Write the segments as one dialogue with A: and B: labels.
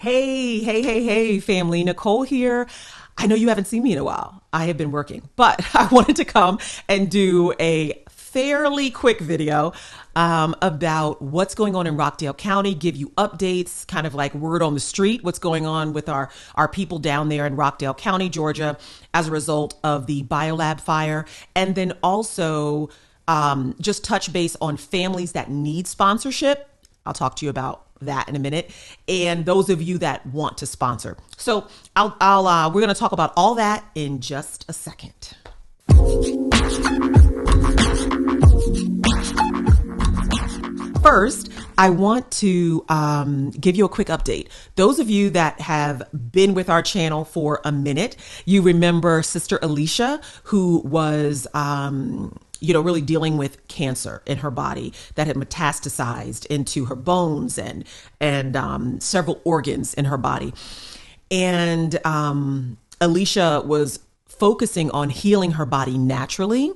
A: Hey, family. Nicole here. I know you haven't seen me in a while. I have been working, but I wanted to come and do a fairly quick video about what's going on in Rockdale County, give you updates, kind of like word on the street, what's going on with our people down there in Rockdale County, Georgia, as a result of the BioLab fire. And then also just touch base on families that need sponsorship. I'll talk to you about that in a minute, and those of you that want to sponsor. So we're going to talk about all that in just a second. First, I want to give you a quick update. Those of you that have been with our channel for a minute, you remember Sister Alecia, who was really dealing with cancer in her body that had metastasized into her bones and several organs in her body. And Alecia was focusing on healing her body naturally,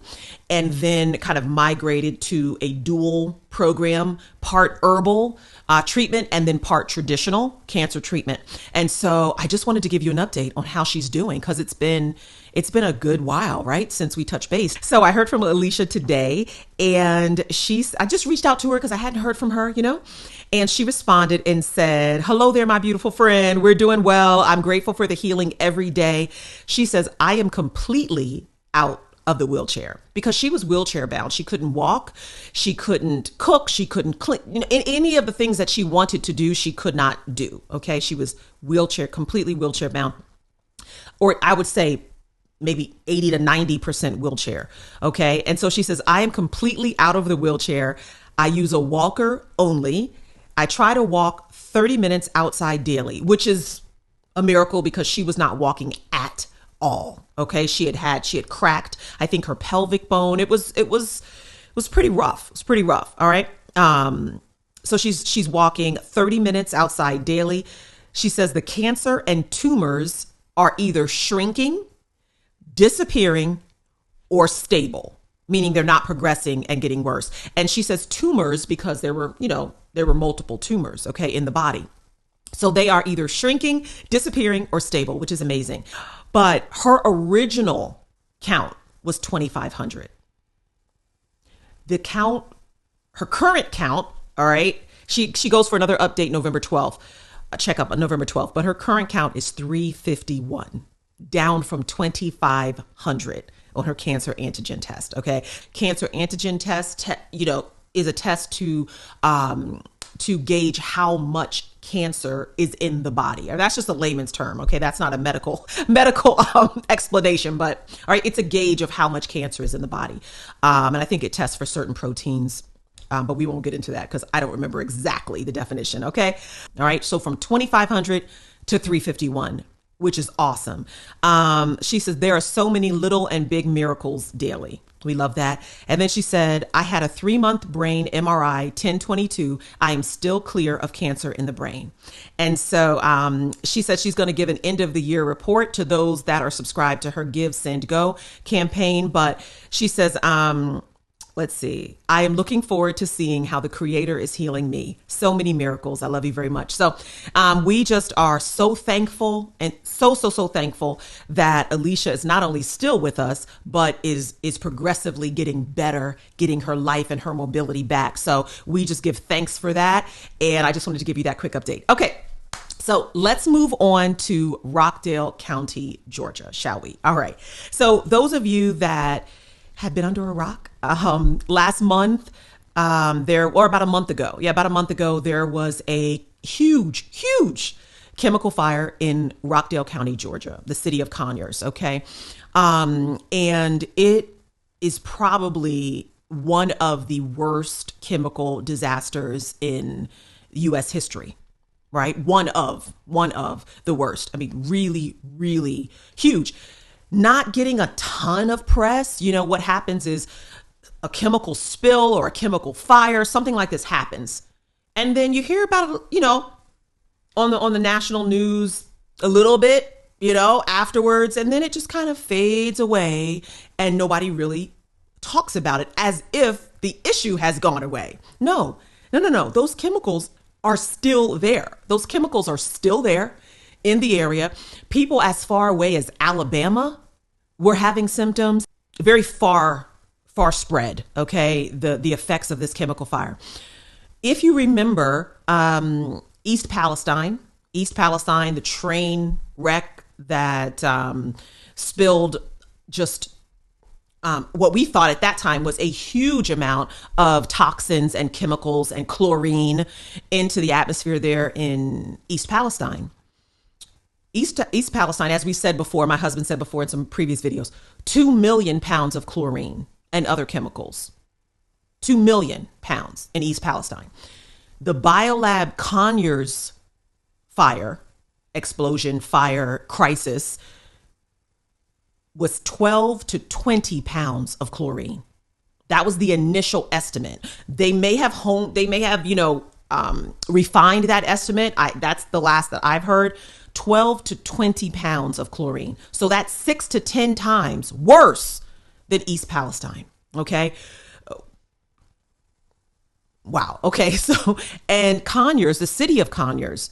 A: and then kind of migrated to a dual program, part herbal treatment and then part traditional cancer treatment. And so I just wanted to give you an update on how she's doing, because it's been a good while, right, since we touched base. So I heard from Alecia today, and I just reached out to her because I hadn't heard from her, and she responded and said, "Hello there, my beautiful friend. We're doing well. I'm grateful for the healing every day." She says, "I am completely out of the wheelchair," because she was wheelchair bound. She couldn't walk. She couldn't cook. She couldn't clean. Any of the things that she wanted to do, she could not do. Okay. She was completely wheelchair bound, or I would say maybe 80 to 90% wheelchair. Okay. And so she says, "I am completely out of the wheelchair. I use a walker only. I try to walk 30 minutes outside daily," which is a miracle because she was not walking at all. Okay. She had cracked, I think, her pelvic bone. It was pretty rough. It was pretty rough. All right. So she's walking 30 minutes outside daily. She says the cancer and tumors are either shrinking, disappearing, or stable, meaning they're not progressing and getting worse. And she says tumors because there were multiple tumors, okay, in the body. So they are either shrinking, disappearing, or stable, which is amazing. But her original count was 2,500. Her current count, all right, she goes for another update November 12th, a checkup on November 12th, but her current count is 351. Down from 2,500 on her cancer antigen test. Okay. Cancer antigen test, is a test to gauge how much cancer is in the body. Or that's just a layman's term. Okay. That's not a medical explanation, but all right. It's a gauge of how much cancer is in the body. And I think it tests for certain proteins. But we won't get into that because I don't remember exactly the definition. Okay. All right. So from 2,500 to 351. Which is awesome. She says, there are so many little and big miracles daily. We love that. And then she said, I had a 3-month brain MRI, 1022. I am still clear of cancer in the brain. And so she said she's going to give an end of the year report to those that are subscribed to her Give, Send, Go campaign. But she says, let's see. I am looking forward to seeing how the Creator is healing me. So many miracles. I love you very much. So we just are so thankful and so thankful that Alecia is not only still with us, but is progressively getting better, getting her life and her mobility back. So we just give thanks for that. And I just wanted to give you that quick update. Okay. So let's move on to Rockdale County, Georgia, shall we? All right. So those of you that had been under a rock, last month, about a month ago, there was a huge chemical fire in Rockdale County, Georgia, the city of Conyers. Okay. And it is probably one of the worst chemical disasters in U.S. history, right? One of the worst. I mean, really, really huge. Not getting a ton of press. What happens is a chemical spill or a chemical fire, something like this happens. And then you hear about it, on the national news a little bit, afterwards. And then it just kind of fades away and nobody really talks about it as if the issue has gone away. No. Those chemicals are still there. Those chemicals are still there in the area. People as far away as Alabama were having symptoms. Very far spread, okay, the effects of this chemical fire. If you remember East Palestine, the train wreck that spilled just what we thought at that time was a huge amount of toxins and chemicals and chlorine into the atmosphere there in East Palestine. East Palestine, as we said before, my husband said before in some previous videos, 2 million pounds of chlorine and other chemicals. 2 million pounds in East Palestine. The BioLab Conyers fire, explosion, fire, crisis was 12 to 20 pounds of chlorine. That was the initial estimate. They may have refined that estimate. That's the last that I've heard. 12 to 20 pounds of chlorine. So that's 6 to 10 times worse than East Palestine. Okay. Wow. Okay. So, and Conyers, the city of Conyers,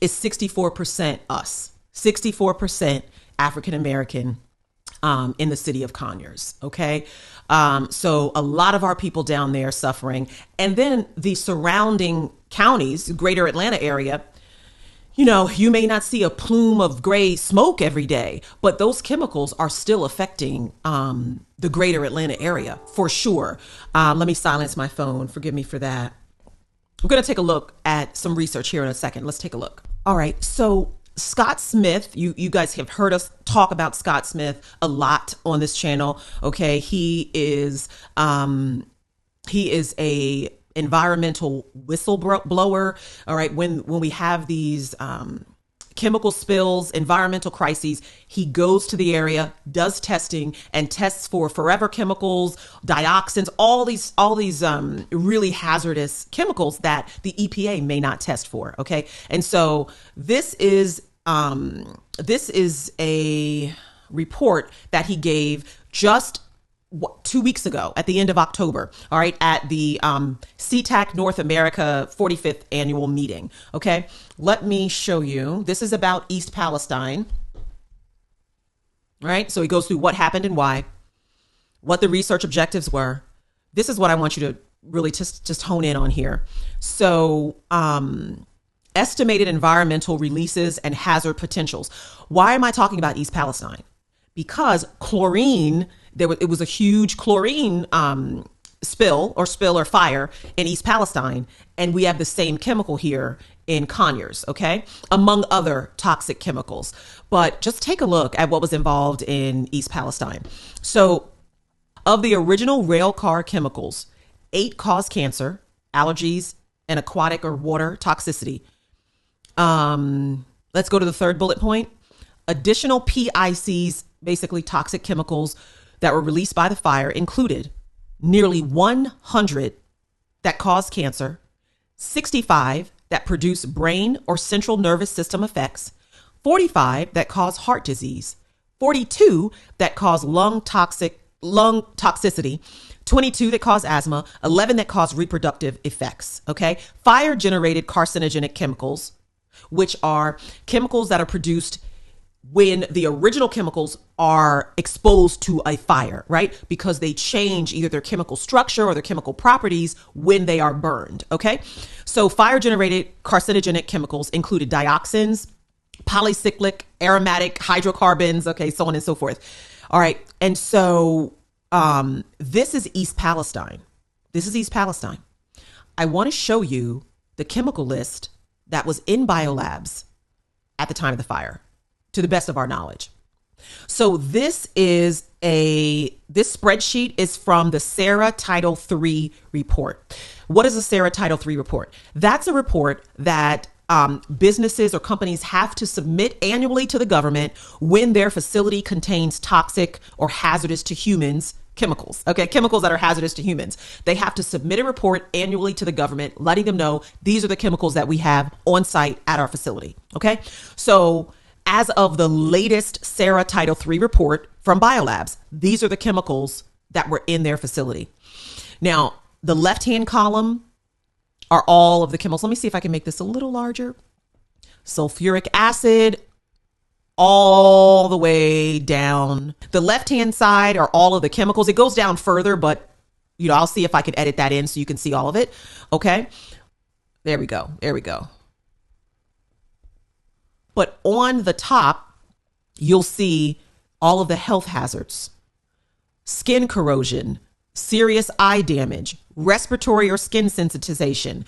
A: is 64% us, 64% African American in the city of Conyers. Okay. So a lot of our people down there suffering. And then the surrounding counties, greater Atlanta area, you may not see a plume of gray smoke every day, but those chemicals are still affecting the greater Atlanta area for sure. Let me silence my phone. Forgive me for that. We're going to take a look at some research here in a second. Let's take a look. All right. So Scott Smith, you guys have heard us talk about Scott Smith a lot on this channel. Okay. He is a environmental whistleblower. All right. When we have these chemical spills, environmental crises, he goes to the area, does testing, and tests for forever chemicals, dioxins, all these really hazardous chemicals that the EPA may not test for. Okay. And so this is a report that he gave just 2 weeks ago at the end of October, all right, at the CTAC North America 45th annual meeting. Okay, let me show you. This is about East Palestine. All right, so he goes through what happened and why, what the research objectives were. This is what I want you to really just hone in on here. So, estimated environmental releases and hazard potentials. Why am I talking about East Palestine? Because chlorine, it was a huge chlorine spill or fire in East Palestine, and we have the same chemical here in Conyers, okay, among other toxic chemicals. But just take a look at what was involved in East Palestine. So, of the original rail car chemicals, 8 cause cancer, allergies, and aquatic or water toxicity. Let's go to the third bullet point. Additional PICs, basically toxic chemicals that were released by the fire, included nearly 100 that caused cancer, 65 that produce brain or central nervous system effects, 45 that cause heart disease, 42 that cause lung toxicity, 22 that cause asthma, 11 that cause reproductive effects. Okay. Fire generated carcinogenic chemicals, which are chemicals that are produced when the original chemicals are exposed to a fire, right? Because they change either their chemical structure or their chemical properties when they are burned. Okay. So fire generated carcinogenic chemicals included dioxins, polycyclic, aromatic hydrocarbons, okay, so on and so forth. All right. And so this is East Palestine. This is East Palestine. I want to show you the chemical list that was in BioLabs at the time of the fire, to the best of our knowledge. So this spreadsheet is from the Sara Title III report. What is a Sara Title III report? That's a report that businesses or companies have to submit annually to the government when their facility contains toxic or hazardous to humans chemicals. Okay, chemicals that are hazardous to humans. They have to submit a report annually to the government, letting them know these are the chemicals that we have on site at our facility. Okay, so as of the latest Sara Title III report from BioLabs, these are the chemicals that were in their facility. Now, the left-hand column are all of the chemicals. Let me see if I can make this a little larger. Sulfuric acid, all the way down. The left-hand side are all of the chemicals. It goes down further, but I'll see if I can edit that in so you can see all of it. Okay. There we go. There we go. But on the top, you'll see all of the health hazards: skin corrosion, serious eye damage, respiratory or skin sensitization,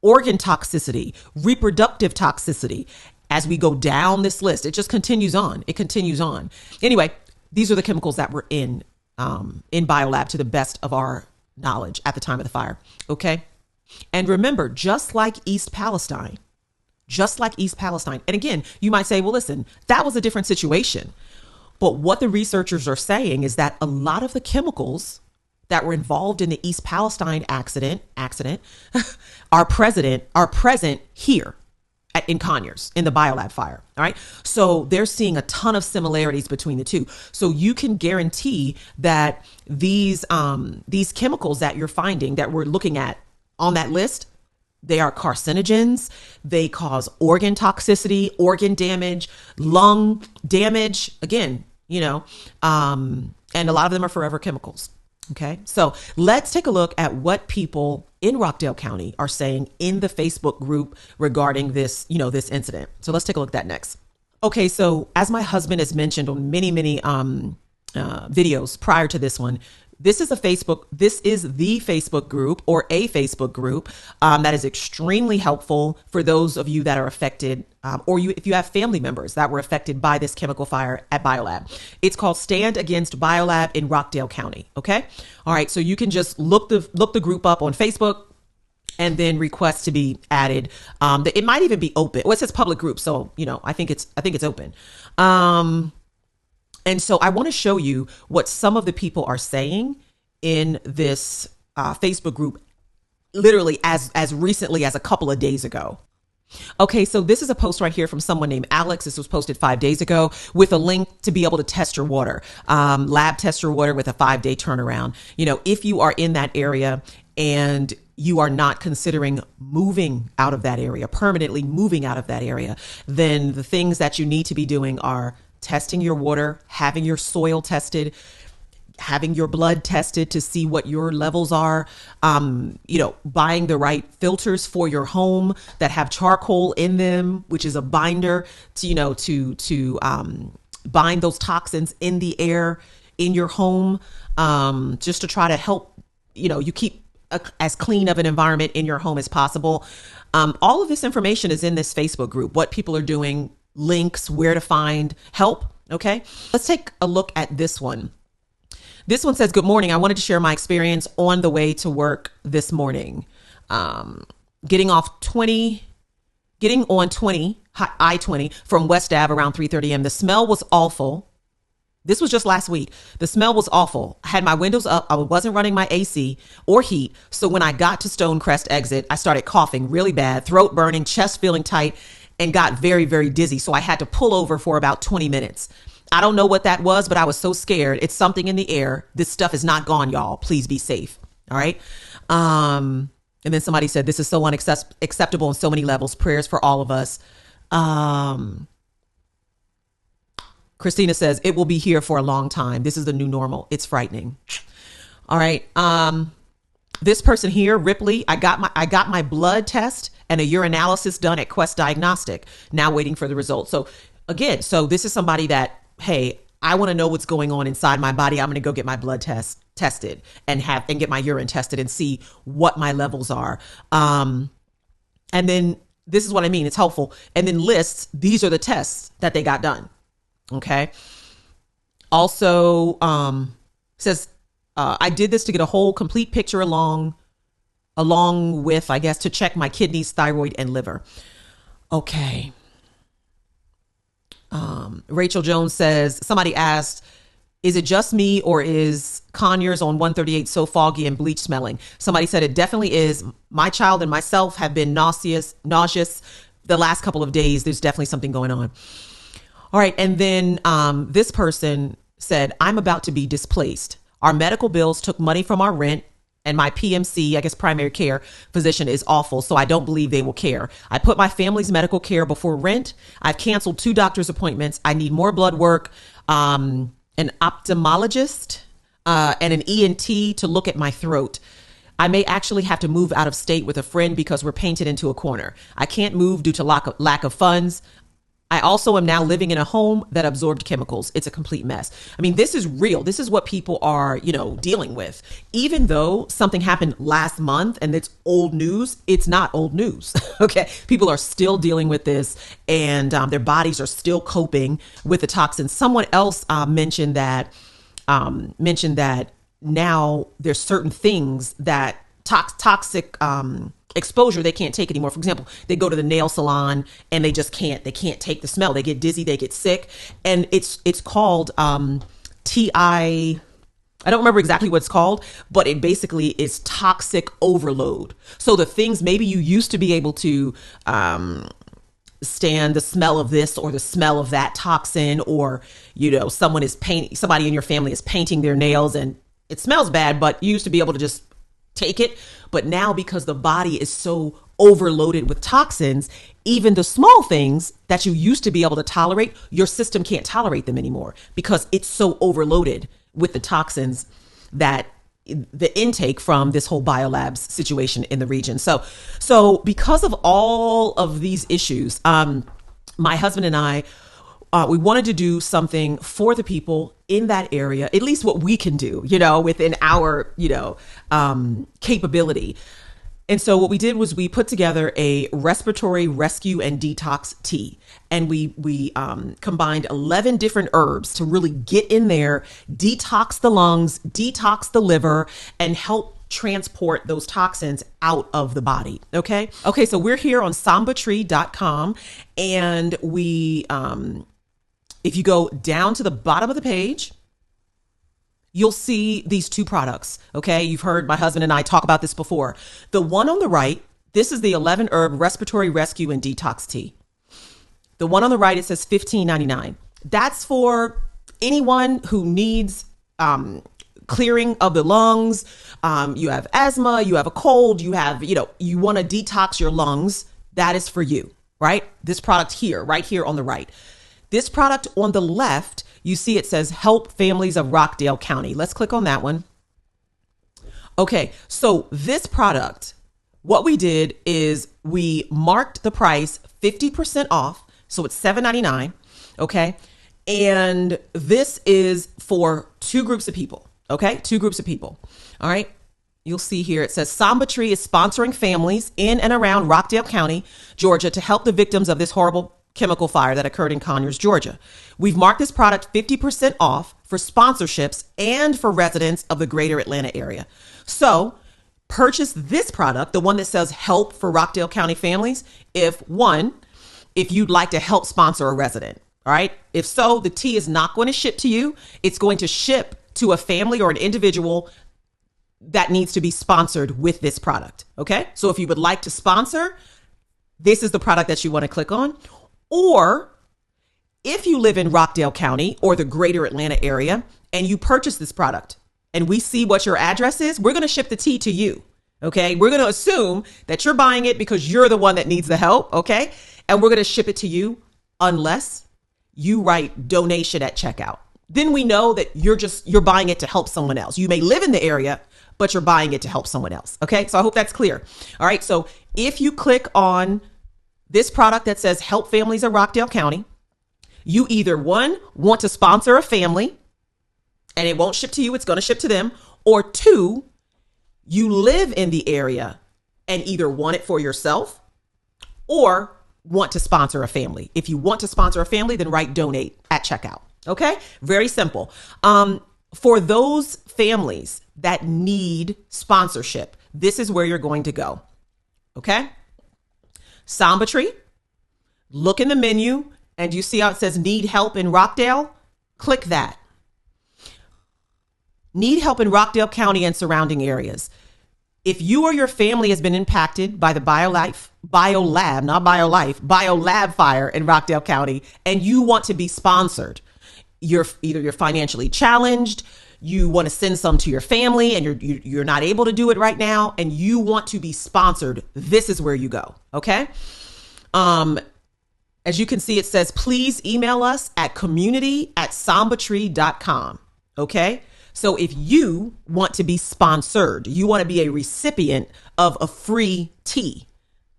A: organ toxicity, reproductive toxicity. As we go down this list, it just continues on. It continues on. Anyway, these are the chemicals that were in BioLab to the best of our knowledge at the time of the fire. Okay. And remember, just like East Palestine, and again, you might say, well, listen, that was a different situation. But what the researchers are saying is that a lot of the chemicals that were involved in the East Palestine accident are present here in Conyers, in the BioLab fire. All right. So they're seeing a ton of similarities between the two. So you can guarantee that these chemicals that you're finding, that we're looking at on that list, they are carcinogens. They cause organ toxicity, organ damage, lung damage. Again, and a lot of them are forever chemicals. Okay, so let's take a look at what people in Rockdale County are saying in the Facebook group regarding this, this incident. So let's take a look at that next. Okay, so as my husband has mentioned on many videos prior to this one, this is the Facebook group, or a Facebook group that is extremely helpful for those of you that are affected, if you have family members that were affected by this chemical fire at BioLab. It's called Stand Against BioLab in Rockdale County. Okay. All right. So you can just look the group up on Facebook and then request to be added. It might even be open. Well, it says public group. So, I think it's open. And so I want to show you what some of the people are saying in this Facebook group, literally as recently as a couple of days ago. Okay, so this is a post right here from someone named Alex. This was posted 5 days ago with a link to be able to test your water, lab test your water with a 5-day turnaround. If you are in that area and you are not considering moving out of that area, permanently moving out of that area, then the things that you need to be doing are testing your water, having your soil tested, having your blood tested to see what your levels are, buying the right filters for your home that have charcoal in them, which is a binder to bind those toxins in the air in your home, just to try to help, you keep as clean of an environment in your home as possible. All of this information is in this Facebook group, what people are doing, links, where to find help. Okay, let's take a look at this one. This one says, good morning. I wanted to share my experience on the way to work this morning. Getting on 20, I-20 from West Ave around 3:30 a.m. The smell was awful. This was just last week. The smell was awful. I had my windows up. I wasn't running my AC or heat. So when I got to Stonecrest exit, I started coughing really bad, throat burning, chest feeling tight, and got very, very dizzy. So I had to pull over for about 20 minutes. I don't know what that was, but I was so scared. It's something in the air. This stuff is not gone, y'all. Please be safe. All right. And then somebody said, this is so unacceptable on so many levels. Prayers for all of us. Christina says, it will be here for a long time. This is the new normal. It's frightening. All right. This person here, Ripley, I got my blood test and a urinalysis done at Quest Diagnostic. Now waiting for the results. So again, this is somebody that, hey, I want to know what's going on inside my body. I'm going to go get my blood tested and get my urine tested and see what my levels are. And then this is what I mean. It's helpful. And then lists, these are the tests that they got done. Okay. Also, says, I did this to get a whole complete picture along with, I guess, to check my kidneys, thyroid, and liver. Okay. Rachel Jones says, somebody asked, is it just me or is Conyers on 138 so foggy and bleach smelling? Somebody said it definitely is. My child and myself have been nauseous the last couple of days. There's definitely something going on. All right. And then this person said, I'm about to be displaced. Our medical bills took money from our rent and my PMC, I guess primary care physician, is awful, so I don't believe they will care. I put my family's medical care before rent. I've canceled 2 doctor's appointments. I need more blood work, an ophthalmologist, and an ENT to look at my throat. I may actually have to move out of state with a friend because we're painted into a corner. I can't move due to lack of funds. I also am now living in a home that absorbed chemicals. It's a complete mess. I mean, this is real. This is what people are, dealing with. Even though something happened last month and it's old news, it's not old news. Okay. People are still dealing with this, and their bodies are still coping with the toxins. Someone else mentioned that now there's certain things that toxic exposure they can't take anymore. For example, they go to the nail salon and they can't take the smell. They get dizzy, they get sick, and it's called TI. I don't remember exactly what it's called, but it basically is toxic overload. So the things maybe you used to be able to stand the smell of this or the smell of that toxin, or somebody in your family is painting their nails and it smells bad, but you used to be able to just take it. But now, because the body is so overloaded with toxins, even the small things that you used to be able to tolerate, your system can't tolerate them anymore because it's so overloaded with the toxins that the intake from this whole BioLab situation in the region. So because of all of these issues, my husband and I, we wanted to do something for the people in that area, at least what we can do, within our, capability. And so what we did was we put together a respiratory rescue and detox tea. And we combined 11 different herbs to really get in there, detox the lungs, detox the liver, and help transport those toxins out of the body. Okay, so we're here on SambaTree.com, and we, if you go down to the bottom of the page, you'll see these 2 products. Okay. You've heard my husband and I talk about this before. The one on the right, this is the 11 herb respiratory rescue and detox tea. The one on the right, it says $15.99. That's for anyone who needs, clearing of the lungs. You have asthma, you have a cold, you want to detox your lungs. That is for you, right? This product here, right here on the right. This product on the left, you see it says help families of Rockdale County. Let's click on that one. Okay, so this product, what we did is we marked the price 50% off. So it's $7.99. Okay. And this is for 2 groups of people. Okay. 2 groups of people. All right. You'll see here, it says SambaTree is sponsoring families in and around Rockdale County, Georgia, to help the victims of this horrible chemical fire that occurred in Conyers, Georgia. We've marked this product 50% off for sponsorships and for residents of the greater Atlanta area. So purchase this product, the one that says help for Rockdale County families, if you'd like to help sponsor a resident. All right. If so, the tea is not going to ship to you. It's going to ship to a family or an individual that needs to be sponsored with this product. Okay. So if you would like to sponsor, this is the product that you want to click on. Or if you live in Rockdale County or the greater Atlanta area and you purchase this product and we see what your address is, we're going to ship the tea to you. Okay. We're going to assume that you're buying it because you're the one that needs the help. Okay. And we're going to ship it to you unless you write donation at checkout. Then we know that you're buying it to help someone else. You may live in the area, but you're buying it to help someone else. Okay. So I hope that's clear. All right. So if you click on this product that says help families of Rockdale County, you either want to sponsor a family and it won't ship to you, it's going to ship to them, or 2, you live in the area and either want it for yourself or want to sponsor a family. If you want to sponsor a family, then write donate at checkout. Okay. Very simple. For those families that need sponsorship, this is where you're going to go. Okay. SambaTree, look in the menu and you see how it says need help in Rockdale? Click that. Need help in Rockdale County and surrounding areas. If you or your family has been impacted by the BioLab fire in Rockdale County and you want to be sponsored, you're financially challenged, you want to send some to your family and you're not able to do it right now and you want to be sponsored, this is where you go. Okay. As you can see, it says, please email us at community@SambaTree.com. Okay. So if you want to be sponsored, you want to be a recipient of a free tea,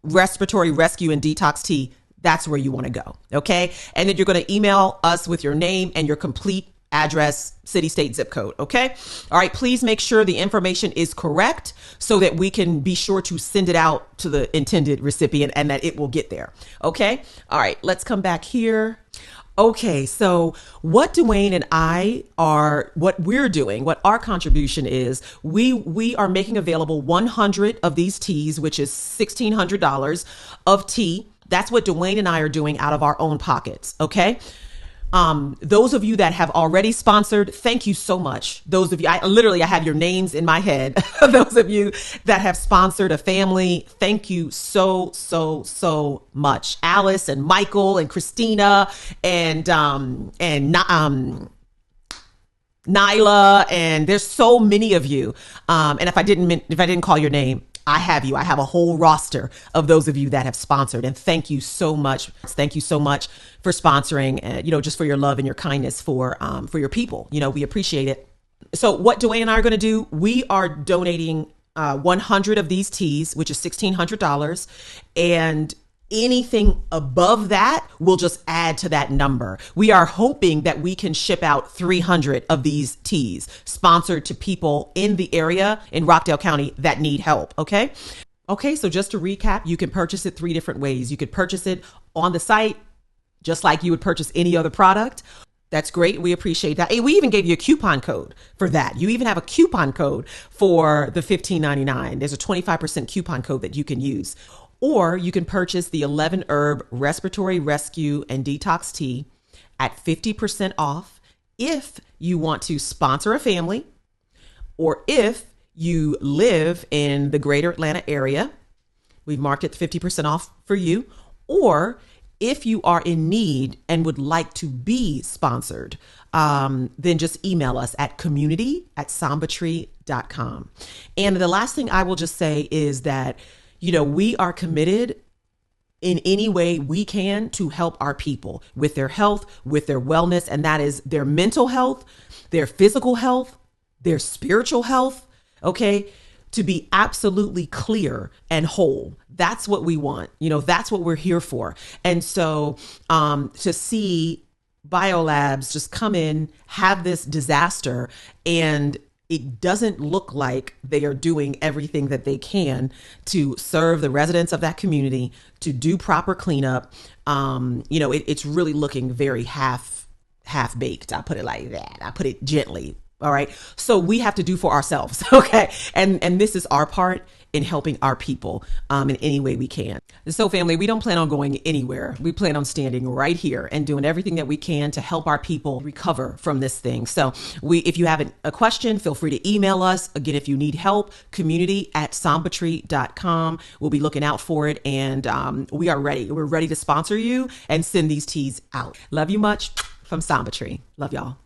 A: respiratory rescue and detox tea, that's where you want to go. Okay. And then you're going to email us with your name and your complete address, city, state, zip code. Okay. All right. Please make sure the information is correct so that we can be sure to send it out to the intended recipient and that it will get there. Okay. All right. Let's come back here. Okay. So what Dwayne and I what we're doing, what our contribution is, we are making available 100 of these teas, which is $1,600 of tea. That's what Dwayne and I are doing out of our own pockets. Okay. Those of you that have already sponsored, thank you so much. Those of you, I have your names in my head. Those of you that have sponsored a family, thank you so, so, so much. Alice and Michael and Christina and Nyla, and there's so many of you. And if I didn't call your name, I have you. I have a whole roster of those of you that have sponsored, and thank you so much. Thank you so much for sponsoring, and just for your love and your kindness for your people. We appreciate it. So what Dwayne and I are going to do, we are donating 100 of these teas, which is $1,600, and anything above that, we'll just add to that number. We are hoping that we can ship out 300 of these teas sponsored to people in the area in Rockdale County that need help. Okay. Okay. So just to recap, you can purchase it 3 different ways. You could purchase it on the site, just like you would purchase any other product. That's great. We appreciate that. Hey, we even gave you a coupon code for that. You even have a coupon code for the $15.99. There's a 25% coupon code that you can use. Or you can purchase the 11 herb respiratory rescue and detox tea at 50% off if you want to sponsor a family, or if you live in the greater Atlanta area. We've marked it 50% off for you. Or if you are in need and would like to be sponsored, then just email us at community@SambaTree.com. And the last thing I will just say is that we are committed in any way we can to help our people with their health, with their wellness, and that is their mental health, their physical health, their spiritual health, okay? To be absolutely clear and whole. That's what we want. That's what we're here for. And so to see BioLabs just come in, have this disaster, and it doesn't look like they are doing everything that they can to serve the residents of that community, to do proper cleanup. It's really looking very half-baked. I put it like that. I put it gently. All right. So we have to do for ourselves. Okay. And this is our part in helping our people in any way we can. So family, we don't plan on going anywhere. We plan on standing right here and doing everything that we can to help our people recover from this thing. So if you have a question, feel free to email us. Again, if you need help, community@SambaTree.com. We'll be looking out for it. And we are ready. We're ready to sponsor you and send these teas out. Love you much from Samba Tree. Love y'all.